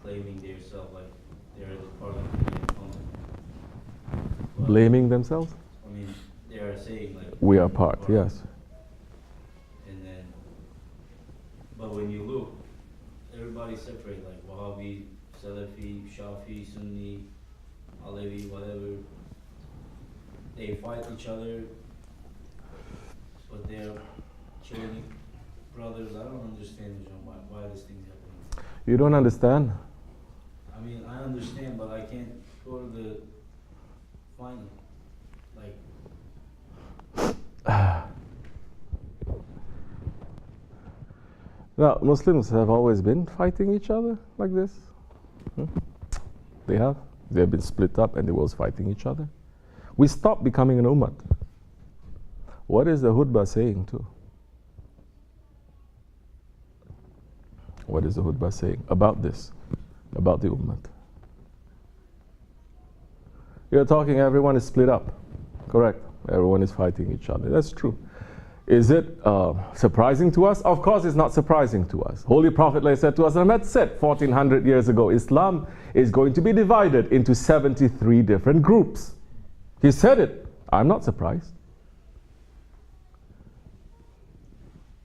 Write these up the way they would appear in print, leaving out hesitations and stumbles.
claiming themselves like they're the part of the ummah. Blaming themselves? I mean, they are saying like We are part, yes. And then, but when you look, everybody's separate, like Wahhabi, Salafi, Shafi, Sunni, Alevi, whatever. They fight each other, but they're killing brothers. I don't understand why this thing's happening. You don't understand? I mean, I understand, but I can't go to the final. Like, now, Muslims have always been fighting each other like this. They have. They have been split up and they was fighting each other. We stopped becoming an ummah. What is the khutbah saying too? What is the khutbah saying about this? About the ummah? You're talking everyone is split up. Correct. Everyone is fighting each other. That's true. Is it surprising to us? Of course it's not surprising to us. Holy Prophet said to us, and had said 1400 years ago, Islam is going to be divided into 73 different groups. He said it. I'm not surprised.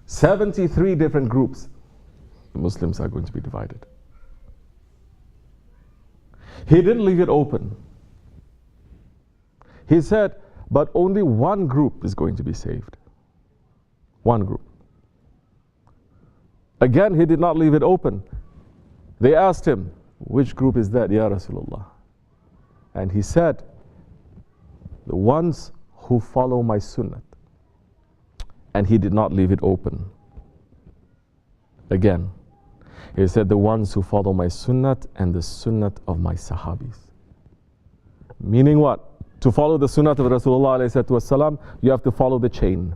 73 different groups. Muslims are going to be divided. He didn't leave it open. He said, but only one group is going to be saved. One group. Again, he did not leave it open. They asked him, which group is that, Ya Rasulullah? And he said, the ones who follow my sunnah. And he did not leave it open. Again, he said, the ones who follow my sunnah and the sunnah of my sahabis. Meaning what? To follow the sunnah of Rasulullah, you have to follow the chain.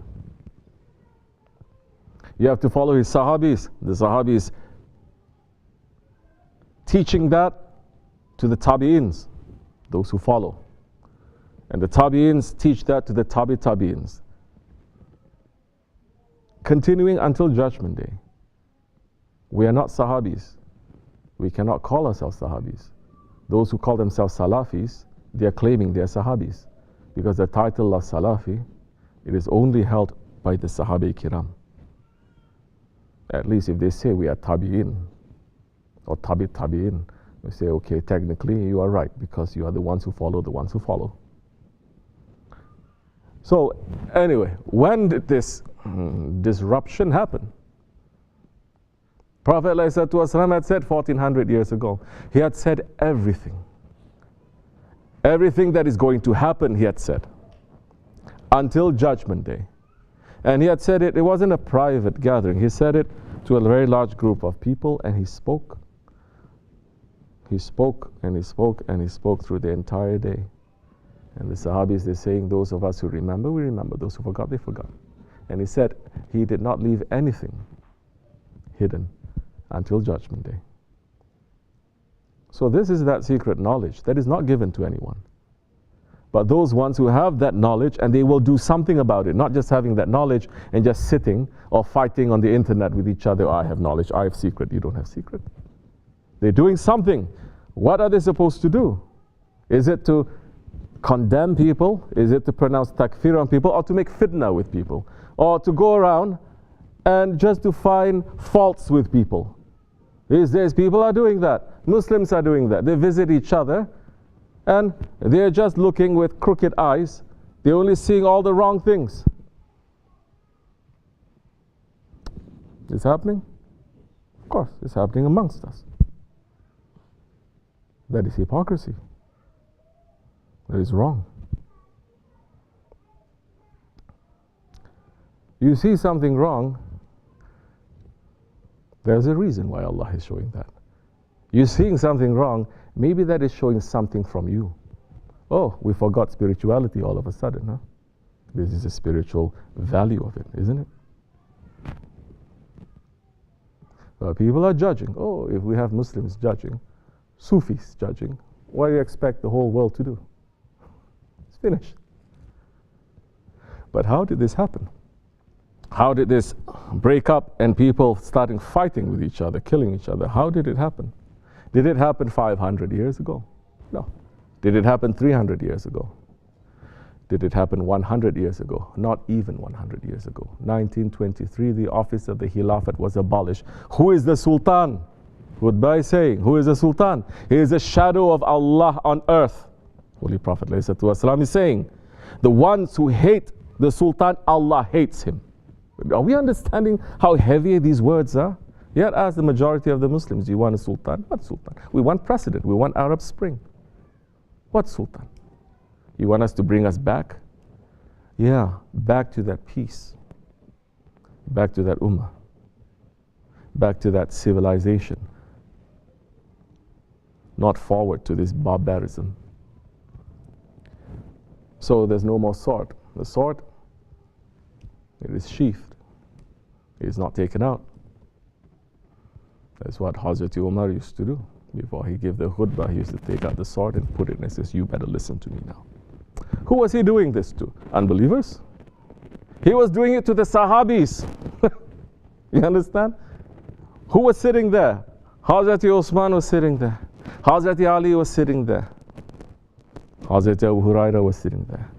You have to follow his sahabis. The sahabis teaching that to the tabi'ins, those who follow. And the tabi'ins teach that to the tabi'ins. Continuing until Judgment Day. We are not sahabis. We cannot call ourselves sahabis. Those who call themselves salafis, they are claiming they are sahabis. Because the title of salafi, it is only held by the sahabi kiram. At least if they say we are tabi'in or tabi'in, we say, okay, technically you are right because you are the ones who follow the ones who follow. So anyway, when did this disruption happen? Prophet ﷺ had said 1400 years ago, he had said everything. Everything that is going to happen, he had said, until Judgment Day. And he had said it wasn't a private gathering. He said it to a very large group of people, and he spoke. He spoke and he spoke and he spoke through the entire day. And the Sahabis, they're saying, those of us who remember, we remember. Those who forgot, they forgot. And he said he did not leave anything hidden until Judgment Day. So this is that secret knowledge that is not given to anyone. But those ones who have that knowledge, and they will do something about it, not just having that knowledge and just sitting or fighting on the internet with each other. Oh, I have knowledge, I have secret. You don't have secret. They're doing something. What are they supposed to do? Is it to condemn people? Is it to pronounce takfir on people? Or to make fitna with people? Or to go around and just to find faults with people? These days people are doing that. Muslims are doing that. They visit each other and they're just looking with crooked eyes. They're only seeing all the wrong things. It's happening? Of course, it's happening amongst us. That is hypocrisy. That is wrong. You see something wrong, there's a reason why Allah is showing that. You're seeing something wrong, maybe that is showing something from you. Oh, we forgot spirituality all of a sudden, huh? This is a spiritual value of it, isn't it? People are judging. Oh, if we have Muslims judging, Sufis judging, what do you expect the whole world to do? It's finished. But how did this happen? How did this break up and people starting fighting with each other, killing each other? How did it happen? Did it happen 500 years ago? No. Did it happen 300 years ago? Did it happen 100 years ago? Not even 100 years ago. 1923, the office of the Khilafat was abolished. Who is the Sultan? Goodbye saying, who is the Sultan? He is a shadow of Allah on earth. Holy Prophet ﷺ is saying, the ones who hate the Sultan, Allah hates him. Are we understanding how heavy these words are? Yet as the majority of the Muslims, you want a Sultan? What Sultan? We want President. We want Arab Spring. What Sultan? You want us to bring us back? Yeah, back to that peace. Back to that ummah. Back to that civilization. Not forward to this barbarism. So there's no more sword. The sword, it is sheathed. It is not taken out. That's what Hazrat Umar used to do. Before he gave the khutbah, he used to take out the sword and put it and says, you better listen to me now. Who was he doing this to? Unbelievers? He was doing it to the Sahabis. You understand? Who was sitting there? Hazrat Osman was sitting there. Hazrat Ali was sitting there. Hazrat Abu Hurairah was sitting there.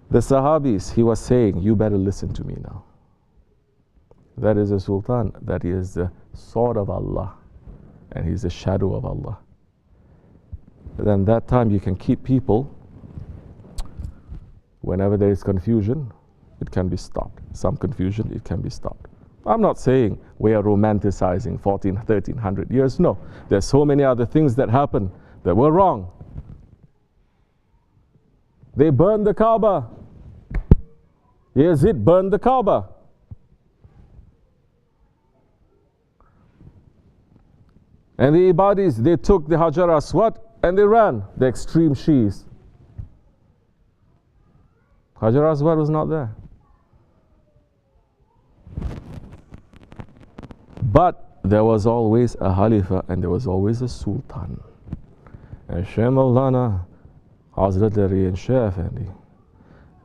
The Sahabis, he was saying, you better listen to me now. That is a Sultan. That is the sword of Allah. And he's the shadow of Allah. Then that time you can keep people. Whenever there is confusion, it can be stopped. Some confusion, it can be stopped. I'm not saying we are romanticizing 1300 years. No, there's so many other things that happened that were wrong. They burned the Kaaba. Yazid burned the Kaaba. And the Ibadis, they took the Hajar Aswad and they ran, the extreme Shiis. Hajar Aswad was not there. But there was always a Khalifa and there was always a Sultan. And Shaykh Maulana, Hazrat Ali and Shaykh Effendi,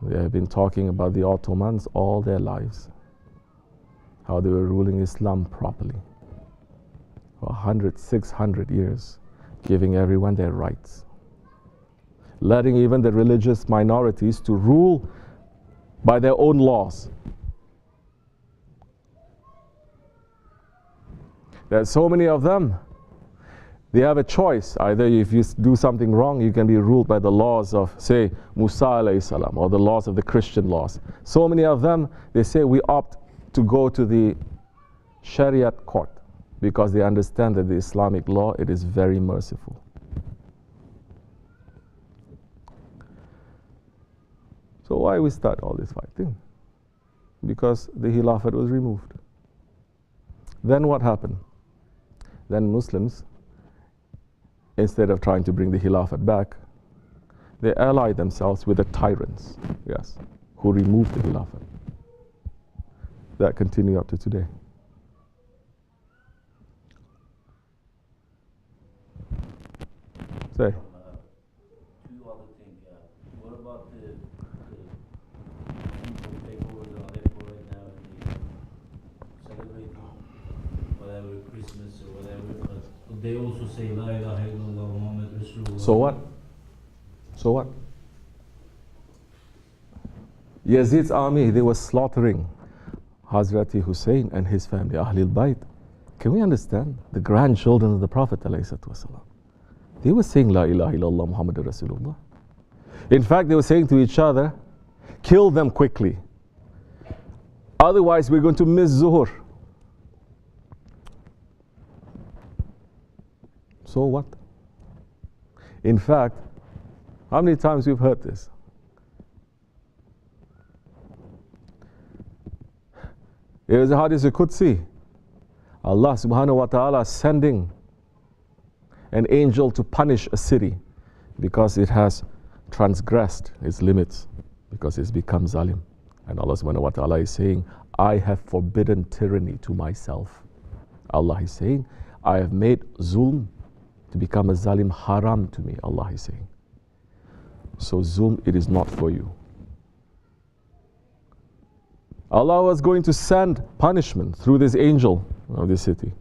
they have been talking about the Ottomans all their lives. How they were ruling Islam properly. For 100, 600 years, giving everyone their rights. Letting even the religious minorities to rule by their own laws. There are so many of them. They have a choice. Either if you do something wrong, you can be ruled by the laws of, say, Musa alayhi salam, or the laws of the Christian laws. So many of them, they say we opt to go to the Shariat court because they understand that the Islamic law, it is very merciful. So why we start all this fighting? Because the Khilafat was removed. Then what happened? Then Muslims, instead of trying to bring the Khilafat back, they allied themselves with the tyrants, yes, who removed the Khilafat. That continued up to today. Say. Two other things. What about the people take over the Aleppo right now and they celebrate whatever Christmas or whatever, but they also say La ilaha illallah Muhammad Rasulullah. So what? So what? Yazid's army, they were slaughtering Hazrati Hussein and his family, Ahlul Bayt. Can we understand? The grandchildren of the Prophet ﷺ. They were saying La ilaha illallah Muhammad Rasulullah. In fact, they were saying to each other, kill them quickly. Otherwise, we're going to miss Zuhur. So what? In fact, how many times we've heard this? It is a hadith Qudsi. Allah subhanahu wa ta'ala sending an angel to punish a city because it has transgressed its limits, because it's become zalim. And Allah subhanahu wa ta'ala is saying, I have forbidden tyranny to myself. Allah is saying, I have made zulm to become a zalim haram to me, Allah is saying. So zulm, it is not for you. Allah was going to send punishment through this angel of this city.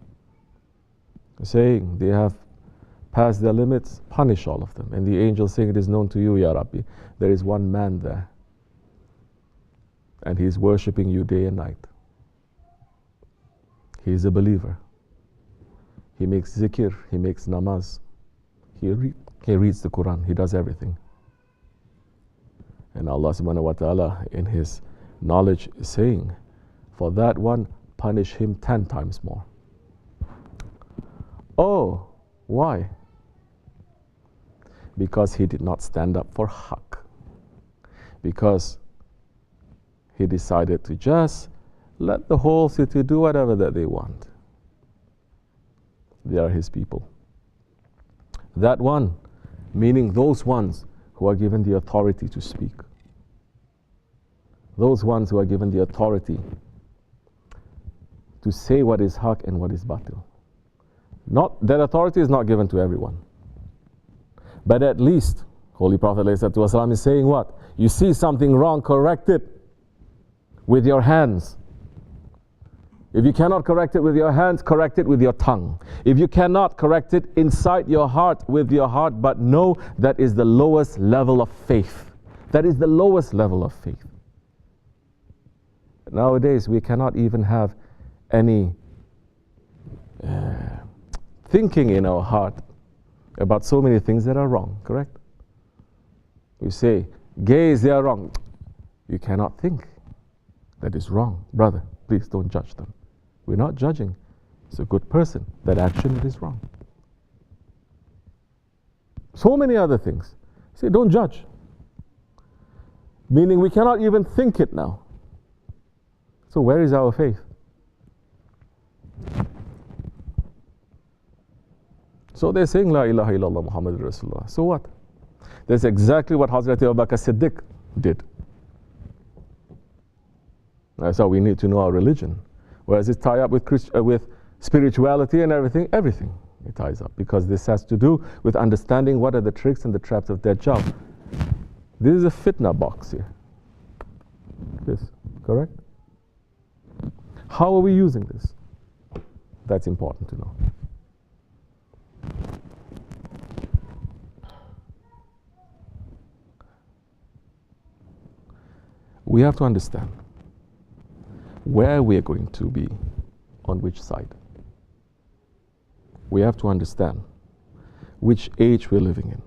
saying they have passed their limits, punish all of them. And the angel saying, it is known to you, Ya Rabbi, there is one man there, and he is worshipping you day and night. He is a believer. He makes zikr, he makes namaz, he reads the Quran, he does everything. And Allah subhanahu wa ta'ala in his knowledge is saying, for that one, punish him 10 times more. Oh, why? Because he did not stand up for haqq. Because he decided to just let the whole city do whatever that they want. They are his people. That one, meaning those ones who are given the authority to speak. Those ones who are given the authority to say what is haqq and what is batil. Not that authority is not given to everyone. But at least, Holy Prophet ﷺ is saying what? You see something wrong, correct it with your hands. If you cannot correct it with your hands, correct it with your tongue. If you cannot correct it inside your heart with your heart, but know that is the lowest level of faith. That is the lowest level of faith. Nowadays, we cannot even have any thinking in our heart about so many things that are wrong, correct? We say, gays, they are wrong. You cannot think that is wrong. Brother, please don't judge them. We're not judging. It's a good person. That action is wrong. So many other things. Say, don't judge. Meaning we cannot even think it now. So where is our faith? So they're saying, La ilaha illallah Muhammad Rasulullah. So what? That's exactly what Hazrat Abu Bakr Siddiq did. That's how we need to know our religion. Whereas it ties up with spirituality and everything it ties up. Because this has to do with understanding what are the tricks and the traps of Dajjal. This is a fitna box here. This, correct? How are we using this? That's important to know. We have to understand where we are going to be, on which side. We have to understand which age we're living in.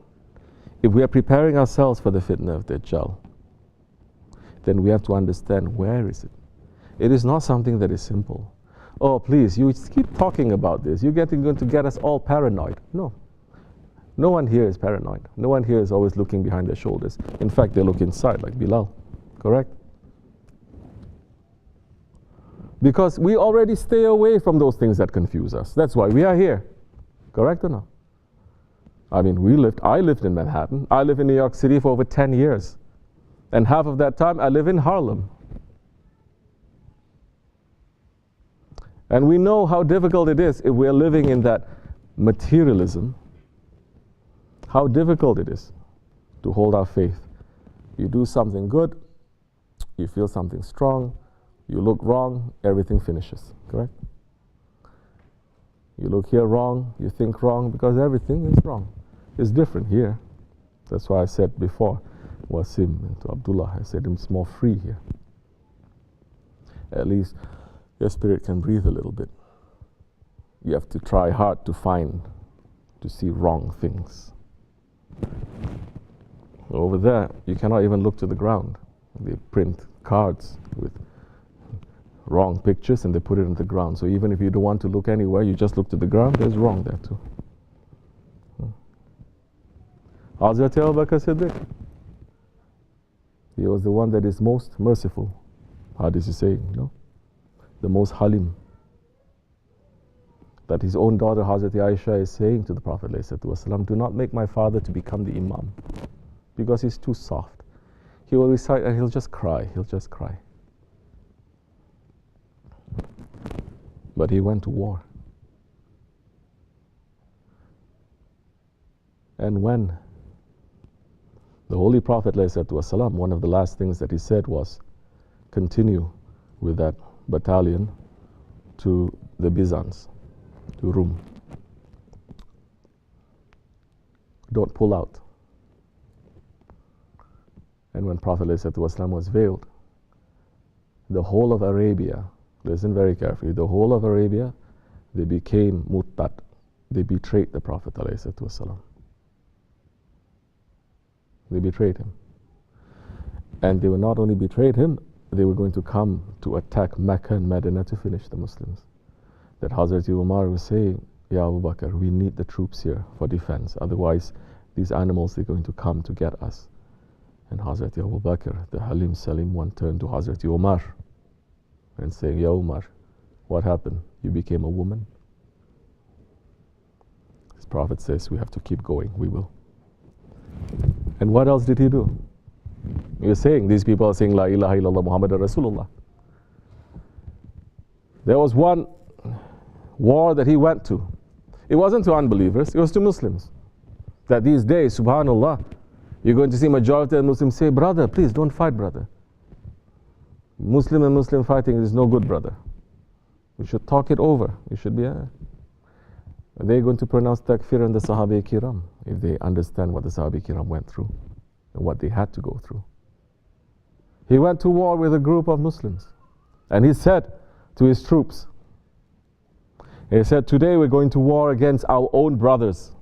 If we are preparing ourselves for the fitna of Dajjal, then we have to understand where is it. It is not something that is simple. Oh, please, you keep talking about this. You're going to get us all paranoid. No. No one here is paranoid. No one here is always looking behind their shoulders. In fact, they look inside, like Bilal. Correct? Because we already stay away from those things that confuse us. That's why we are here. Correct or no? I mean, I lived in Manhattan. I live in New York City for over 10 years. And half of that time, I live in Harlem. And we know how difficult it is if we're living in that materialism, how difficult it is to hold our faith. You do something good, you feel something strong, you look wrong, everything finishes, correct? You look here wrong, you think wrong, because everything is wrong. It's different here. That's why I said before, Wasim and to Abdullah, I said it's more free here. At least your spirit can breathe a little bit. You have to try hard to see wrong things. Over there, you cannot even look to the ground. They print cards with wrong pictures and they put it on the ground. So even if you don't want to look anywhere, you just look to the ground, there's wrong there too. Hazrat Abu Bakr Siddiq, he was the one that is most merciful. How does he say, you know? The most halim. That his own daughter Hazrat Aisha is saying to the Prophet ﷺ, do not make my father to become the imam, because he's too soft. He will recite and he'll just cry, But he went to war. And when the Holy Prophet ﷺ, one of the last things that he said was, continue with that battalion to the Byzance, to Rome. don't pull out. And when Prophet ﷺ was veiled, the whole of Arabia, listen very carefully, the whole of Arabia, they became murtad. They betrayed the Prophet ﷺ. They betrayed him. And they were not only betrayed him, they were going to come to attack Mecca and Medina to finish the Muslims. That Hazrat Umar was saying, Ya Abu Bakr, we need the troops here for defense. Otherwise, these animals, they're going to come to get us. And Hazrat Abu Bakr, the Halim Salim one, turned to Hazrat Umar and saying, Ya Umar, what happened? You became a woman? His Prophet says, we have to keep going. We will. And what else did he do? He was saying, these people are saying, La ilaha illallah Muhammadur Rasulullah. There was one war that he went to. It wasn't to unbelievers, it was to Muslims. That these days, subhanallah, you're going to see majority of Muslims say, brother, please don't fight, brother. Muslim and Muslim fighting is no good, brother. We should talk it over. We should be. Are they going to pronounce takfir on the Sahaba Kiram if they understand what the Sahaba Kiram went through and what they had to go through? He went to war with a group of Muslims and he said to his troops, he said, today we're going to war against our own brothers.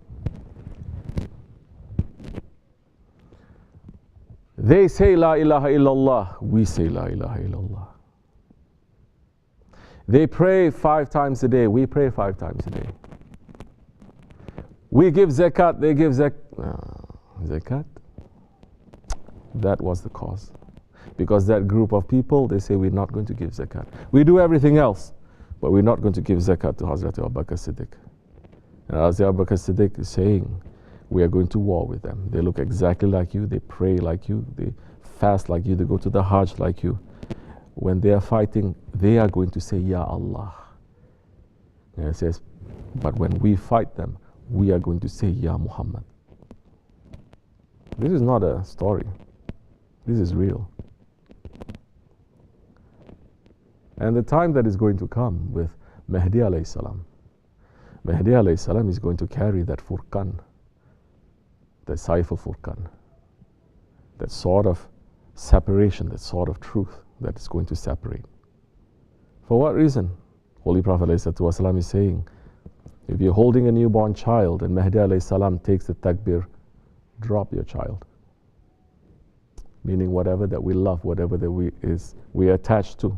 They say La ilaha illallah, we say La ilaha illallah. They pray 5 times a day, we pray 5 times a day. We give zakat, they give zakat. That was the cause. Because that group of people, they say we're not going to give zakat. We do everything else, but we're not going to give zakat to Hazrat Abu Bakr Siddiq. And Hazrat Abu Bakr Siddiq is saying, we are going to war with them. They look exactly like you, they pray like you, they fast like you, they go to the Hajj like you. When they are fighting, they are going to say, Ya Allah. And it says, but when we fight them, we are going to say, Ya Muhammad. This is not a story. This is real. And the time that is going to come with Mahdi alayhi salam. Mahdi alayhi salam is going to carry that furqan, that Saif al-Furqan, that sort of separation, that sort of truth that is going to separate. For what reason? Holy Prophet ﷺ is saying, if you're holding a newborn child and Mahdi alayhi salam takes the takbir, drop your child. Meaning whatever that we love, whatever that we are attached to,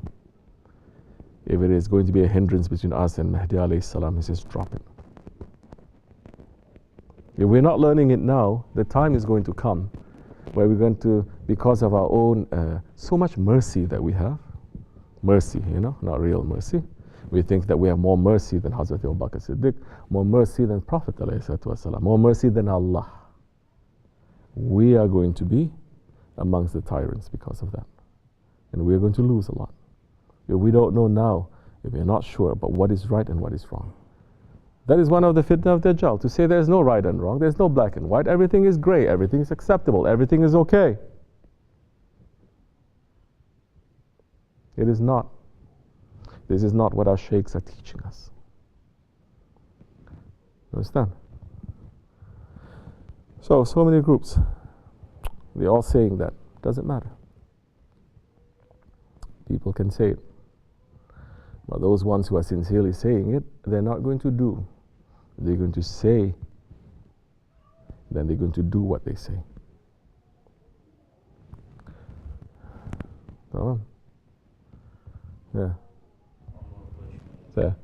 if it is going to be a hindrance between us and Mahdi alayhi salam, he says drop it. If we're not learning it now, the time is going to come where we're going to, because of our own, so much mercy that we have, mercy, not real mercy. We think that we have more mercy than Hazrat Abu Bakr Siddiq, more mercy than Prophet ﷺ, more mercy than Allah. We are going to be amongst the tyrants because of that. And we're going to lose a lot. If we don't know now, if we're not sure about what is right and what is wrong. That is one of the fitna of Dajjal, to say there's no right and wrong, there's no black and white, everything is gray, everything is acceptable, everything is okay. It is not. This is not what our sheikhs are teaching us. Understand? So many groups, they're all saying that. Doesn't matter. People can say it. But those ones who are sincerely saying it, they're not going to do. They're going to say, then they're going to do what they say. Yeah. One more question. There.